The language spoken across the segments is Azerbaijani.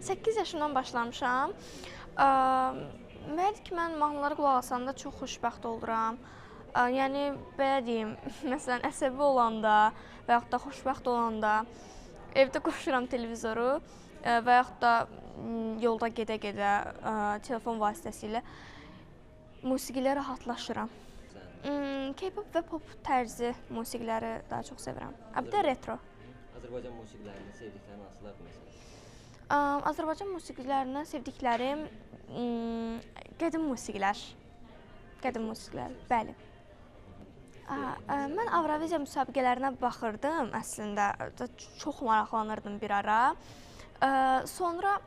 8 yaşımdan başlamışam. Məncə ki, mən mahnılara qulaq asanda çox xoşbəxt oluram. Yəni, belə deyim, məsələn, əsəbi olanda və yaxud da xoşbəxt olanda evdə qoşuram televizoru və yaxud da yolda gedə-gedə telefon vasitəsilə musiqilə rahatlaşıram. K-pop və pop tərzi musiqiləri daha çox sevirəm. Bir də retro. Azərbaycan musiqilərindən sevdiklərin hansılardır məsələn? Azərbaycan musiqilərindən sevdiklərim qədim musiqilər. Qədim musiqilər, bəli. Mən Avroviziya müsabiqələrinə baxırdım əslində. Çox maraqlanırdım bir ara. Sonra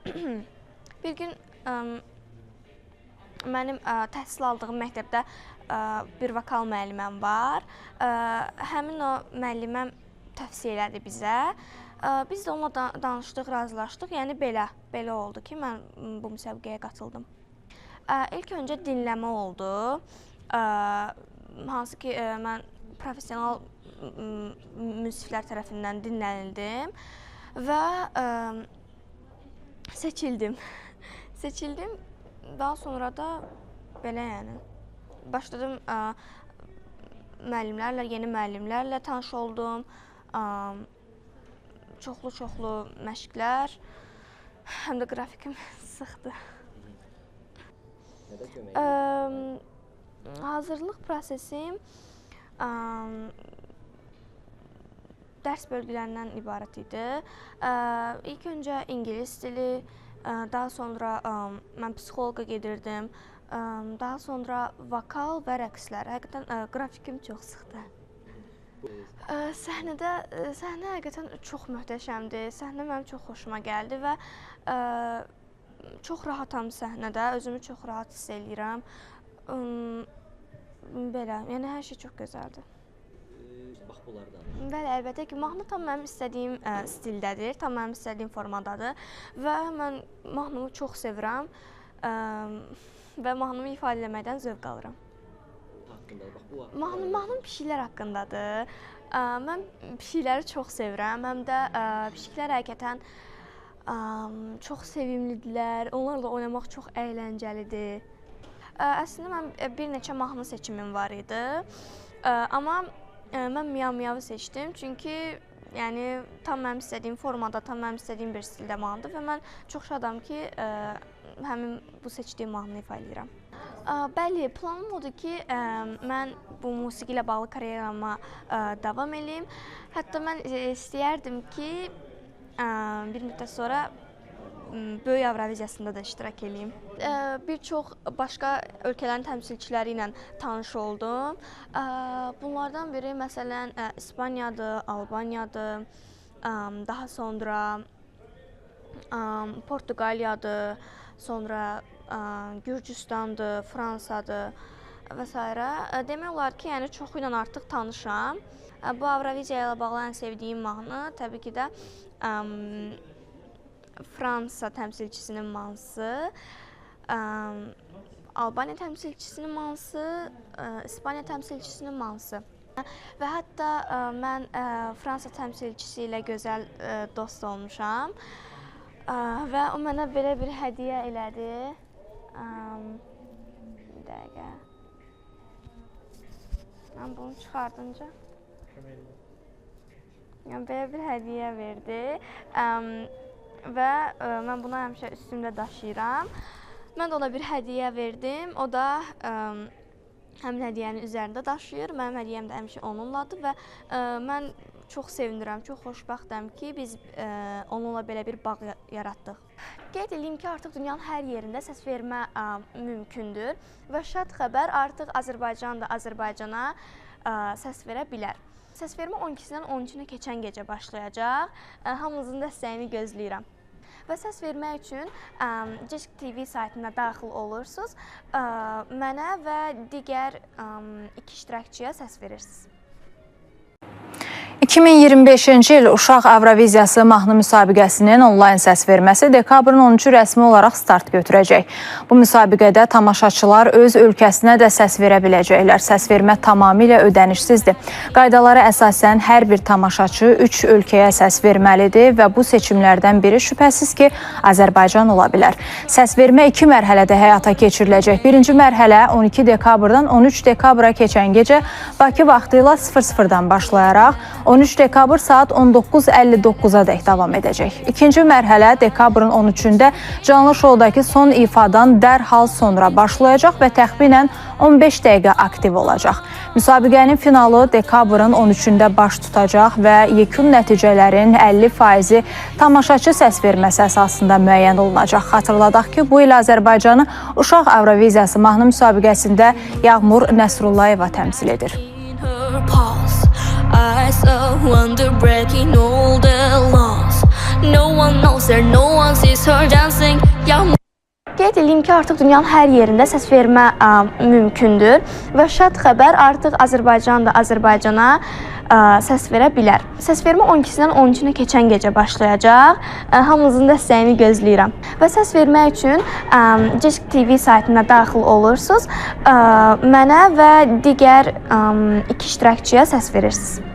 bir gün mənim təhsil aldığım məktəbdə bir vokal müəlliməm var. Həmin o müəlliməm tövsiyə elədi bizə. Biz də onunla danışdıq, razılaşdıq. Yəni belə oldu ki, mən bu müsabiqəyə qatıldım. İlk öncə dinləmə oldu. Hansı ki, mən professional müziklər tərəfindən dinlənildim və seçildim. Daha sonra da belə yəni başladım müəllimlərlə, yeni müəllimlərlə tanış oldum. Çoxlu məşqlər, həm də qrafikim sıxdır. Nədə kömək Hazırlıq prosesim dərs bölgülərindən ibarət idi. İlk öncə ingilis dili, daha sonra mən psixoloqa gedirdim. Daha sonra vokal və rəqslər. Həqiqətən qrafikim çox sıxdır. Səhnə həqiqətən çox möhtəşəmdir. Səhnə mənim çox xoşuma gəldi və çox rahatam səhnədə. Özümü çox rahat hiss eləyirəm. Belə, yəni hər şey çox gözəldir. Bax bunlardan. Bəli, əlbəttə ki, mahnı tam mənim istədiyim stildədir, tam mənim istədiyim formadadır və mən mahnımı çox sevirəm və mahnımı ifadə etməkdən zövq alıram. Mahnım pişiklər haqqındadır. Mən pişikləri çox sevirəm, həm də pişiklər həqiqətən çox sevimlidirlər, onlarla oynamaq çox əyləncəlidir. Əslində mən bir neçə mahnı seçimim var idi, amma mən Miyav Miyavı seçdim, çünki yəni tam mənim istədiyim formada, tam mənim istədiyim bir stildə mahnıdır və mən çox şadam ki, həmin bu seçdiyim mahnını ifadə edirəm. Bəli, planım odur ki, mən bu musiqi ilə bağlı karyeramı davam edeyim. Hətta mən istəyərdim ki, bir müddət sonra Böyük Avroviziyasında da iştirak edeyim. Bir çox başqa ölkələrin təmsilçiləri ilə tanış oldum. Bunlardan biri məsələn İspaniyadır, Albaniyadır, daha sonra Portuqaliyadır, sonra Gürcüstandır, Fransadır və s. Demək olar ki, yəni çoxu ilə artıq tanışam. Bu Avroviziya ilə bağlı ən sevdiyim mahnı təbii ki də Fransa təmsilçisinin mahnısı, Albaniya təmsilçisinin mahnısı, İspaniya təmsilçisinin mahnısı. Və hətta mən Fransa təmsilçisi ilə gözəl dost olmuşam və o mənə belə bir hədiyyə elədi. Bir dəqiqə. Mən bunu çıxardınca belə bir hədiyyə verdi. Və mən bunu həmişə üstümdə daşıyıram. Mən də ona bir hədiyyə verdim. O da həmin hədiyyənin üzərində daşıyır. Mənim hədiyyəm də həmişə onunladır və mən çox sevinirəm, çox xoşbəxtəm ki, biz onunla belə bir bağ yaratdıq. Qeyd edeyim ki, artıq dünyanın hər yerində səs vermə mümkündür və şad xəbər artıq Azərbaycan da Azərbaycana səs verə bilər. Səsvermə 12-dən 13-ünə keçən gecə başlayacaq. Hamınızın dəstəyini gözləyirəm. Və səs vermək üçün Cesk TV saytına daxil olursunuz. Mənə və digər 2 iştirakçıya səs verirsiniz. 2025-ci il Uşaq Avroviziyası mahnı müsabiqəsinin onlayn səsverməsi dekabrın 13-ü rəsmi olaraq start götürəcək. Bu müsabiqədə tamaşaçılar öz ölkəsinə də səs verə biləcəklər. Səsvermə tamamilə ödənişsizdir. Qaydalara əsasən hər bir tamaşaçı 3 ölkəyə səs verməlidir və bu seçimlərdən biri şübhəsiz ki, Azərbaycan ola bilər. Səsvermə 2 mərhələdə həyata keçiriləcək. Birinci mərhələ 12 dekabrdan 13 dekabra keçən gecə Bakı vaxtı ilə 00-dan başlayaraq 13 dekabr saat 19:59-a dək davam edəcək. İkinci mərhələ dekabrın 13-ündə canlı şoudakı son ifadan dərhal sonra başlayacaq və təxminən 15 dəqiqə aktiv olacaq. Müsabiqənin finalı dekabrın 13-ündə baş tutacaq və yekun nəticələrin 50%-i tamaşaçı səsverməsi əsasında müəyyən olunacaq. Xatırladaq ki, bu il Azərbaycanı Uşaq Avroviziyası mahnı müsabiqəsində Yağmur Nəsrullayeva təmsil edir. Eyes of wonder breaking all the laws. No one knows her, no one sees her dancing. Qeyd edeyim ki, artıq dünyanın hər yerində səs vermə mümkündür və şad xəbər artıq Azərbaycan da Azərbaycana səs verə bilər. Səs vermə 12-dən 13-ünə keçən gecə başlayacaq. Hamınızın dəstəyini gözləyirəm. Və səs vermək üçün Cisk TV saytına daxil olursunuz. Mənə və digər 2 iştirakçıya səs verirsiniz.